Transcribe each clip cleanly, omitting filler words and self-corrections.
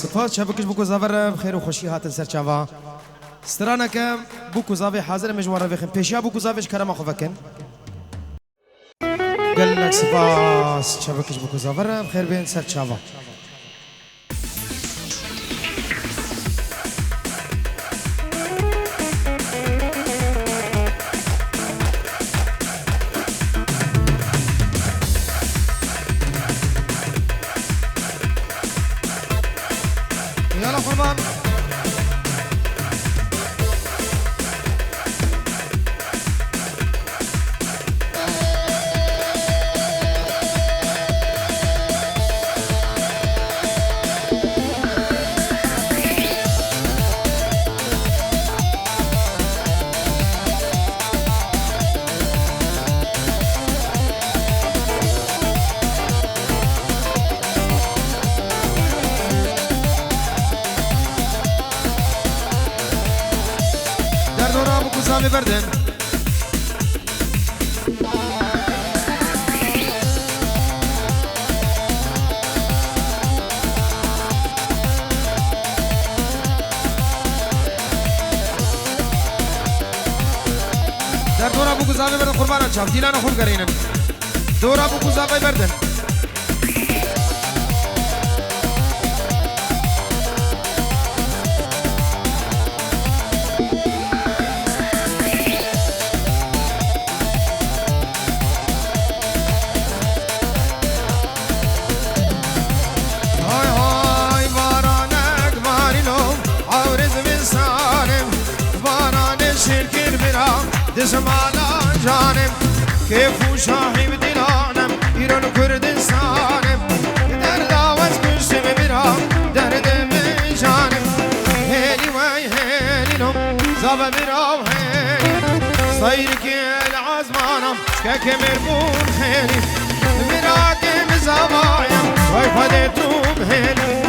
صفات شبكش بوكو زافر بخير وخوشي هاتن سر چاوا سترانا که بوكو زافي حاضر مجوار بخير پیشیا بوكو زافيش كرما خوفكن قال لك صفات شبكش بوكو زافر بخير بين سر چاوا يلا فرمان زامي بردن در دورا بو زامي بردن قربانا چاو دیلانا خوب کرینن دورا بو زامي بردن دزمالا جانم كيف وشاحي بدلانم إيران كردستانم در داوز كشتم برام درد من جانم هيلي وي هيلي نم زابا براو هيلي صيرك العزمانم ككمر بون هيلي براكم زوايم وي فديتوب هيلي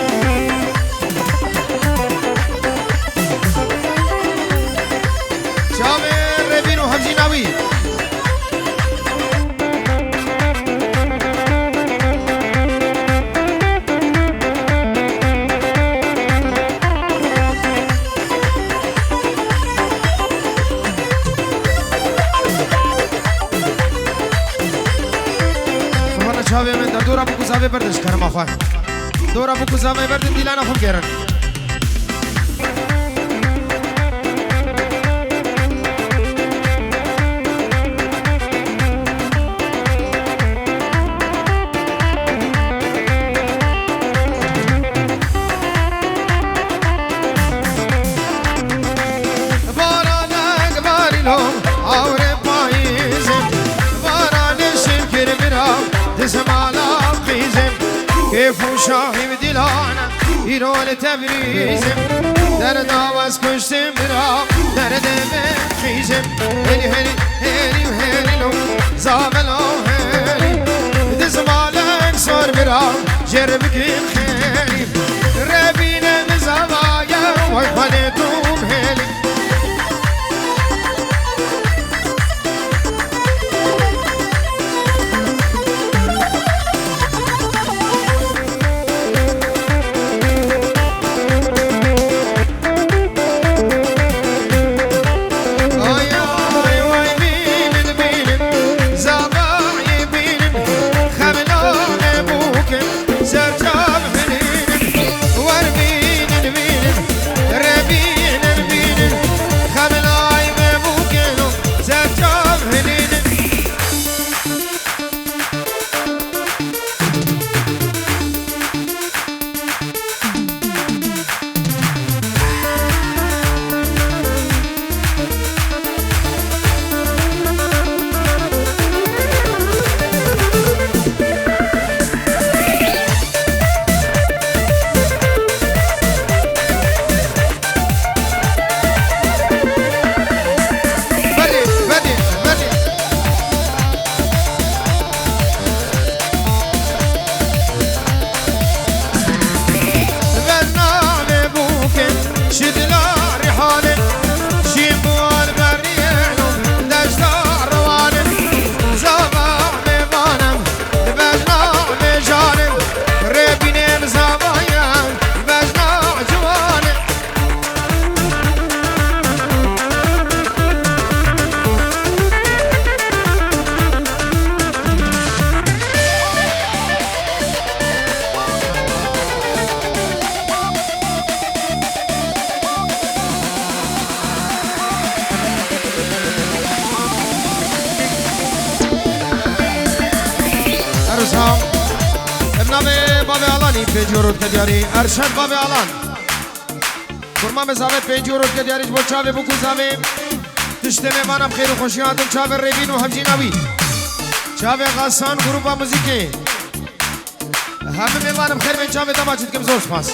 ربين وهمزيناوي وانا شاوي من دورا بوكو زاوي بردش كرم اخوان دورا بوكو زاوي بردن ديلانا خم كيرن زمالا خيزم كيف وشاهي بدلانا يرول تبريزم در داواز كشتم برا درد من خيزم هلي هلي هلي وهلي لو زاملو هلي دزمالك صار برا جربك خيلي ربين مزوايا ويخليتم هلي زرجاب پیجورود که دیاری ارشد باب آلان فرما مزاوه پیجورود که دیاریش با چاوه بکو زاوه تشته میوانم خیر و خوشیاتم چاوه ریبین و همجیناوی چاوه غاسان گروپا موزیکی همه میوانم خیر من چاوه دماچید کم زور سپاس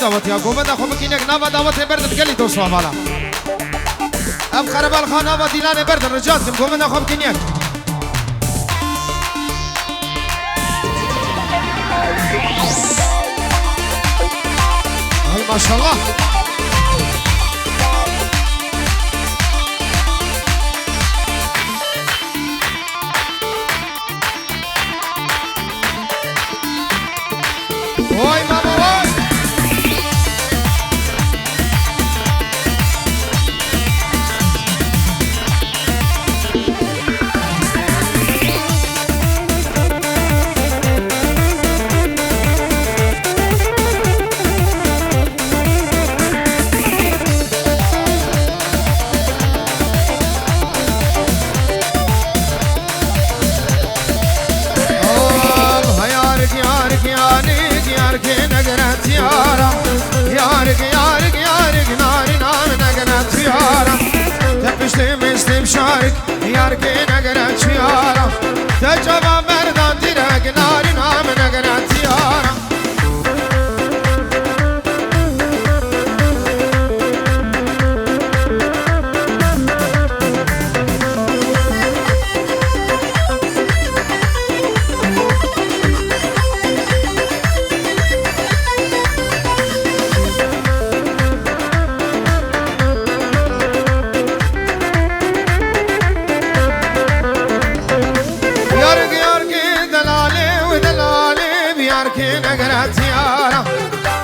دعوتیا گوبند خوب کینک نوا دعوت برد گلی تو سوال والا اب خربال خانه و دیلان برد رجات کم گوبند خوب کینک های ماشاءالله وای ماما وای شارك يارك نقرأت شيارة تجربة مردان ديرك ناري نام نقرأت شيارة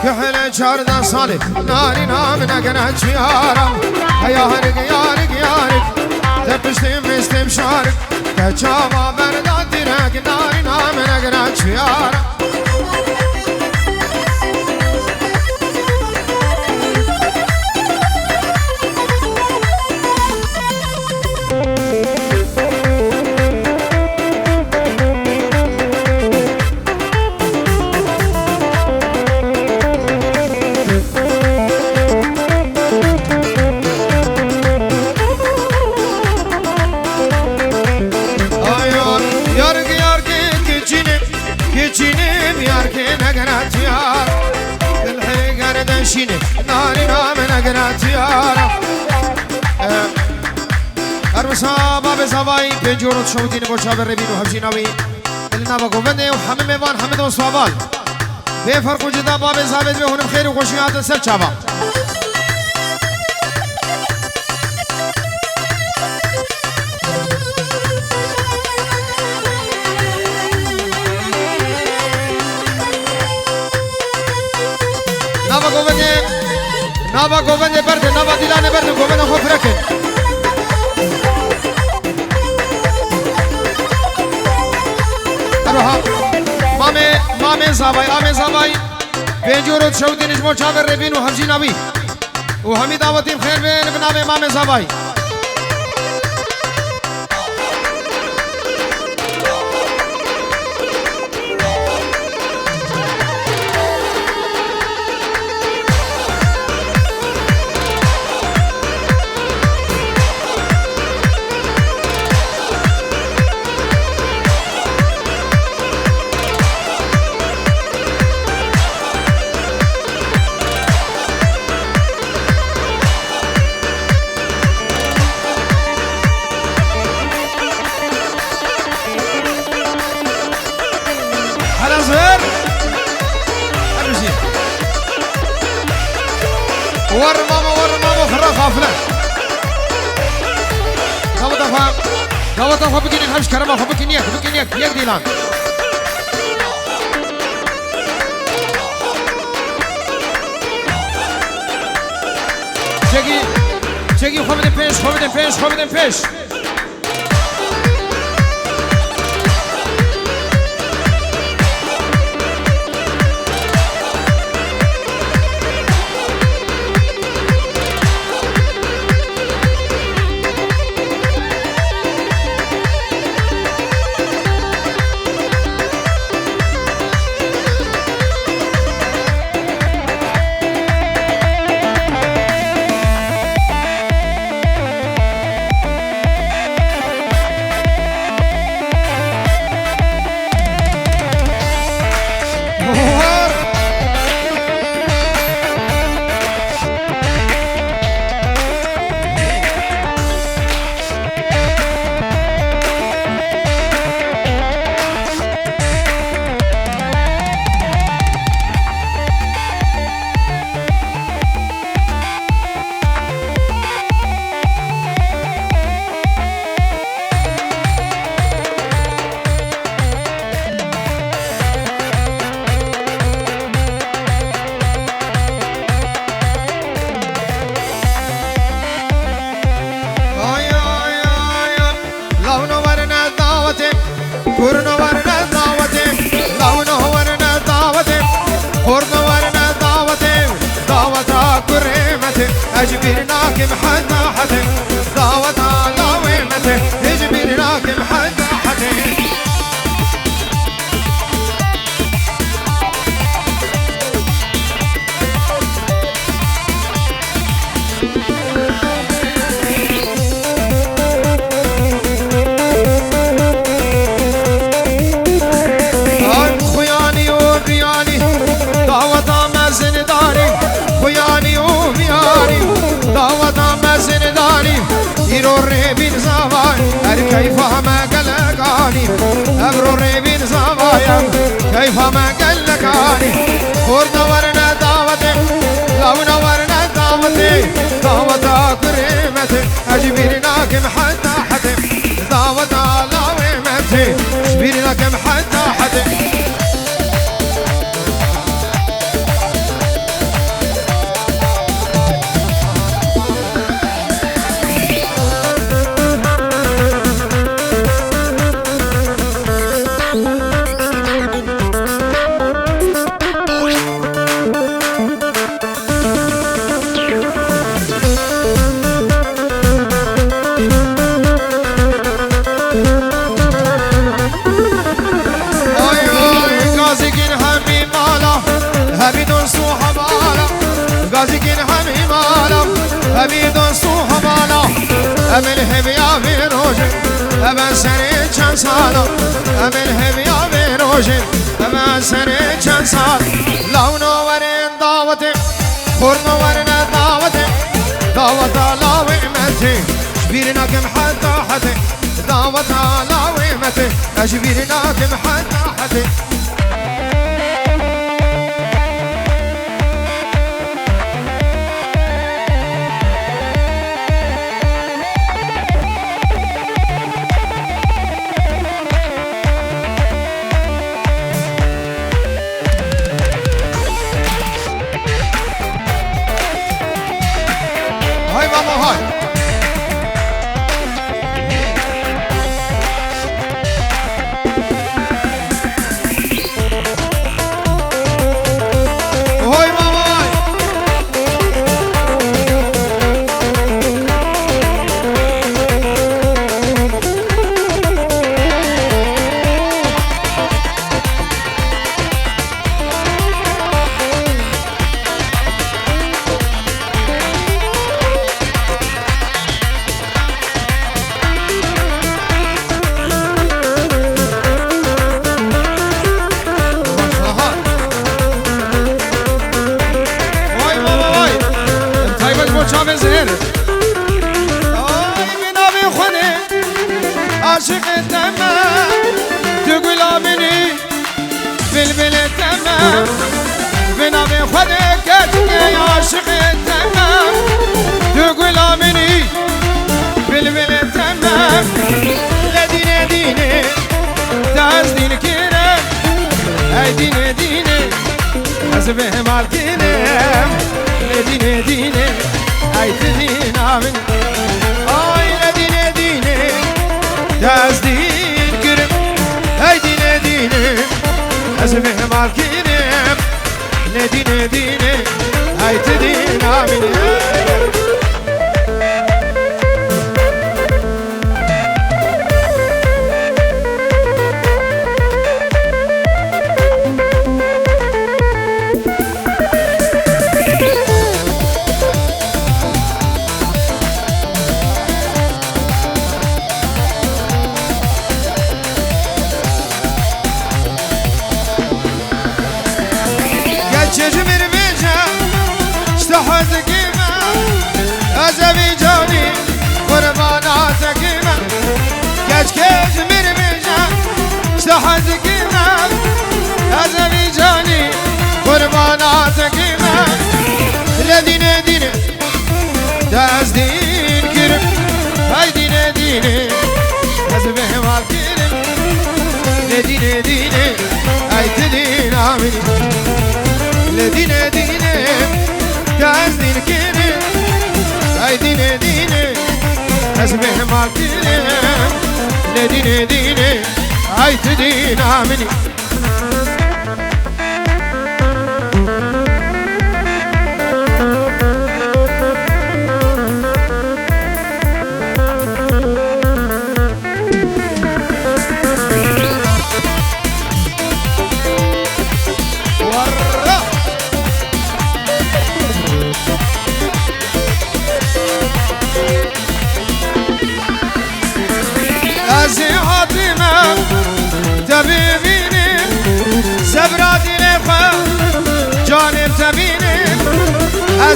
كحل شاردا صالح ناري نام نقرأت شيارة هيا هرق يارق يارق تبشتم مستم شارك تجاوى بردات ديرك ناري نام نقرأت شيارة ناري نام نقرأت يارا ارمسا باب زواي بجورت شوتين بوشاب الربين وهبجيناوي اللي نابا قوبنده وحمد ميوان حمد وصوابال بفرق جدا باب زابد بهونم خير وخوشيات السر شابا نابا گوبنده برده نابا دیلانه برده گوبنده خوب رکن اروها مامه زابای بینجورت شودینش موچاور ربین و همجیناوی و همی دعوتیم خیر بین بنامه مامه زابای ور ماما خرا غافلة دعوة دفع بكينيك همش كرمه خب بكينيك يك ديلان جگی خوب بدیم پیش اجبرناك محدا حدا دعوة على ويمته اجبرناك محدا حدا خياني وبياني دعوة مازن داري خياني وبياني دعوة مازن داري يرو ريبين زوايا كيف ما قلقاني أبرو ريبين زوايا كيف ما قلقاني خورنا ورنا دعوتي لو نورنا دعوتي دعوة كريمتي أجبرناك محدا حدا دعوة على ويمتي أجبرناك محدا حدا أمنهم يا بيروجن أما سنة كان سالا أمنهم يا بيروجن أما سنة كان سالا لو نورين دعوتي خور نورنا دعوتي دعوة على ويمتي أجبرناك محدا حدا دعوة على ويمتي أجبرناك محدا حدا عاشق تمام تقول آمني بلبل تمام بنا بخدك يا عاشق تمام داز دین کرم ای دینه دینه از به مال کرم دینه دینه ای دین آمین آی دینه دینه داز دین کرم ای دینه دینه از به مال کرم دینه دینه ای دین آمین دینه دینه داز دین کرم های دینه دینه از به مال کرم دینه دینه ای تدین آمین دینه دینه داز دین کرم های دینه دینه از به مال کرم دینه دینه ای تدین آمین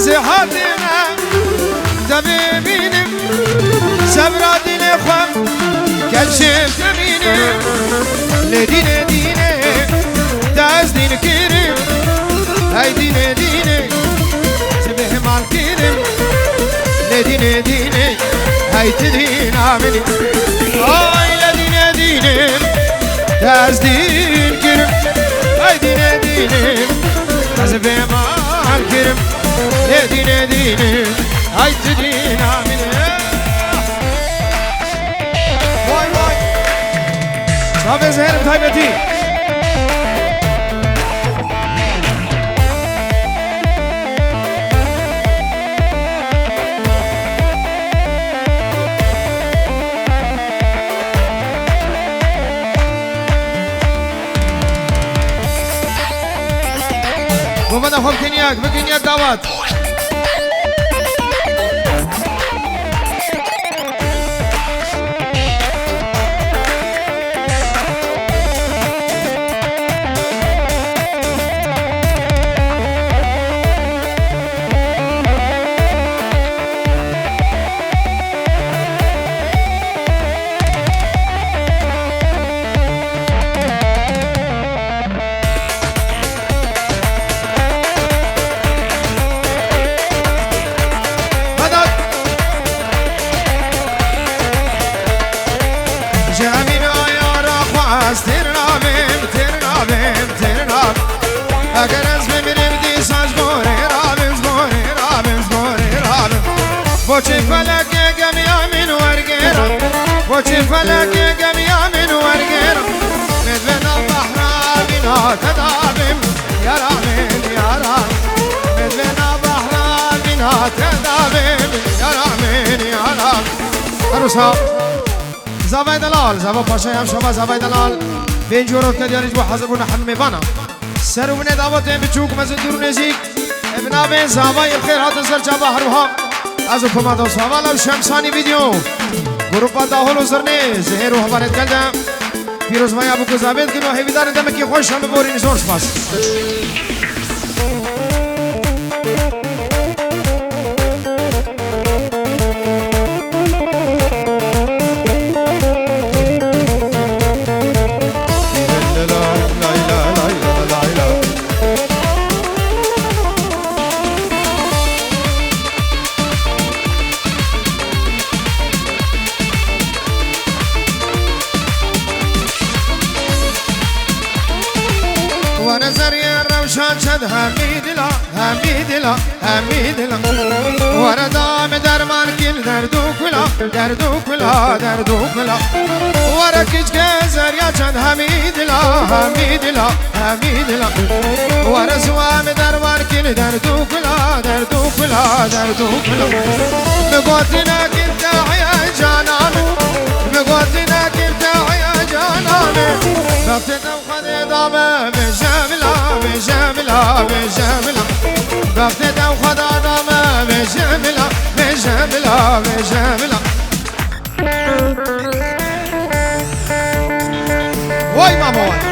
از حاتم تبینم صبر دل خم کشف تبینم لدینه دینه داز دین کرم ای دینه دینه سبه مال کرم لدینه دینه ای تدین آمین آی لدینه دینه داز دین کرم ای دینه دینه سبه مال کرم دینه دینه ای تدین آمین وای وای صاحب زهر طیبتی محمد خوب کنیاک بکنیاک دعوت وچه فلک گمیامین ورگیرم وچه فلک گمیامین ورگیرم مدونا بحرامین تدابم یارامین یارام مدونا بحرامین تدابم یارامین یارام عروسا زاوی دلال زاوی پاشای هم شما زاوی دلال بین جورت که دیاریش با حضر بونه حمه بانا سرونه دعوت بچوک مزد دور نزیک ابنا بین زاوی الخیر هات سر چابا هروها از حکومت و سوال و شمسانی ویدیو گروپا داخل و زرنه زهر و حوالت کردم پیروز مای ابو کزابید کنو حیویدان دمکی خوش هم ببورین زور سپاس شد همیدلا همیدلا همیدلا وردام درمان کل دردو کلا ورکش که زریا چند همیدلا همیدلا همیدلا ورزوام درمان کل دردو کلا بگوتنا کنت عیا جانانه بگوتنا کنت عیا جانانه بفتنا وخد دامه بجملا بفتنا وخد دامه بجملا وای ماما وای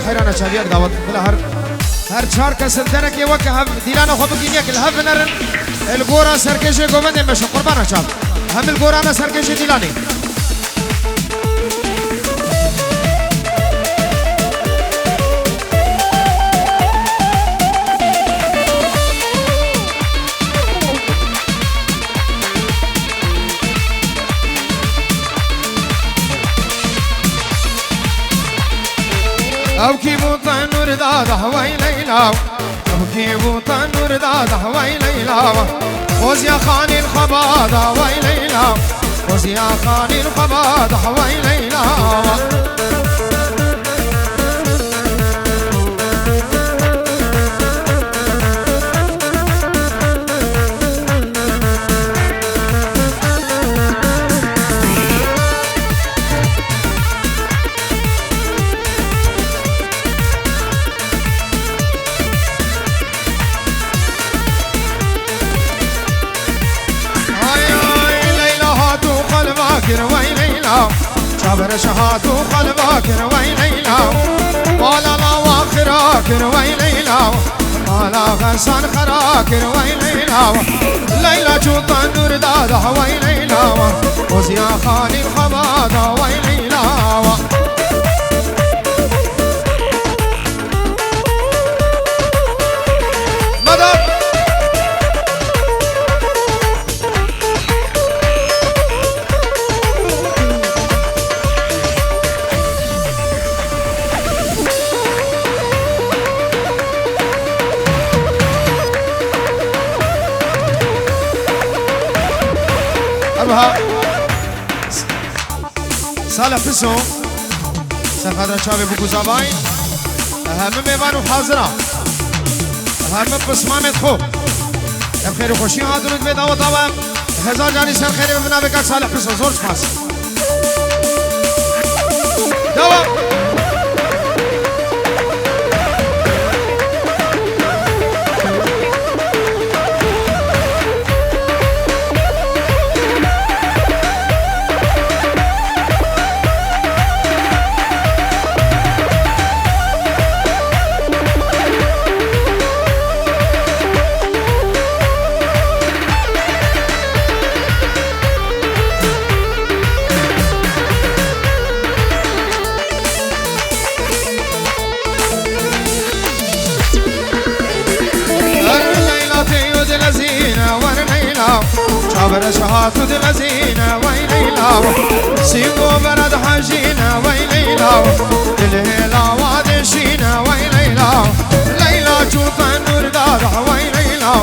خيرانا شابيك دعوت كل هر چهار کس دنه که وقت هم دیلان خوب کینیه که هم نرن الگورا سرکش گومنده مشو قربان شاب هم الگورا نه سرکش دیلانی او کی بوطن نور داد هوای لیلا او کی بوطن نور داد هوای لیلا وزیا خان الخباد هوای لیلا وزیا خان الخباد هوای لیلا وای لیلا شابر شهادو قلبك وای لیلا والا لا واخراك وای لیلا والا غسان خراك وای لیلا لیلا جوطا نور داد وای لیلا وزيا خالي الخباد وای لیلا مدد سال پسو سفر چاوی بگو زباین همه میوانو حاضرا همه پسمامت خوب خیر و خوشی ها درود بید آوات آوام هزار جانی سر خیلی ببنا بکر سال پسو زور سپاس دوام شابر شهاتو دلزينة وي ليلا سيبو برد حجينة وي ليلا الهيلا وادشينة وي ليلا ليلا جوطا نور دادا وي ليلا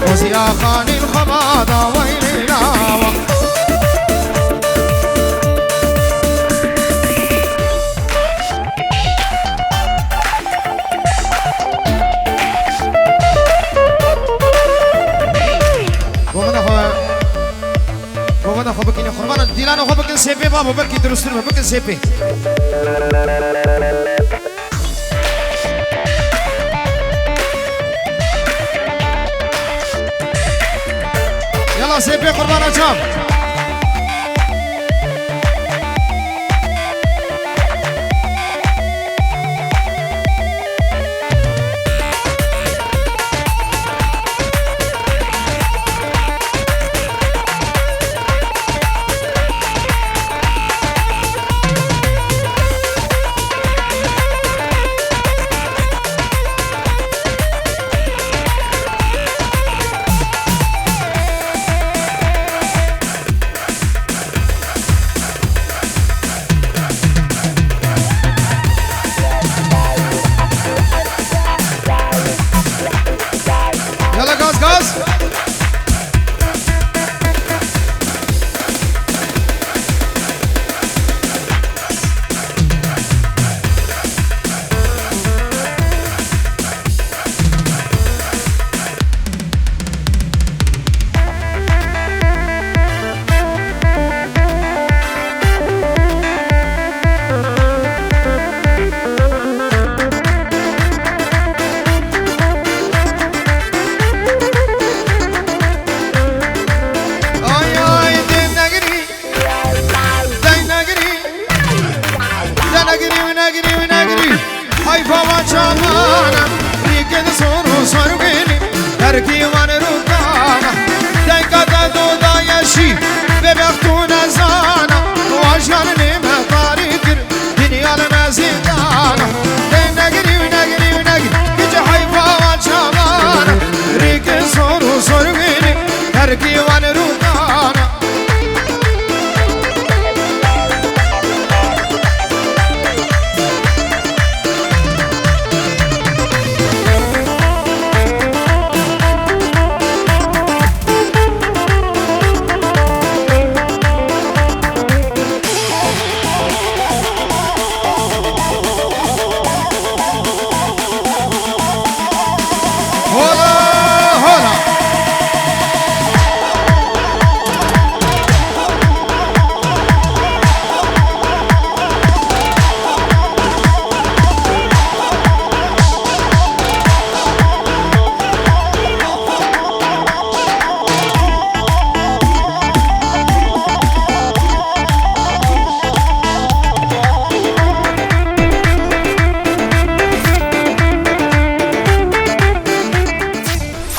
وزيا خاني الخبادا وي ليلا خوب بکنی خربان دیلانو خوب بکن سیپی بابا بکی درست رو بکن سیپی یلا سیپی قربان اچام نگری و نگری ای بابا چامانم دیگه سورو سرگلی درکی و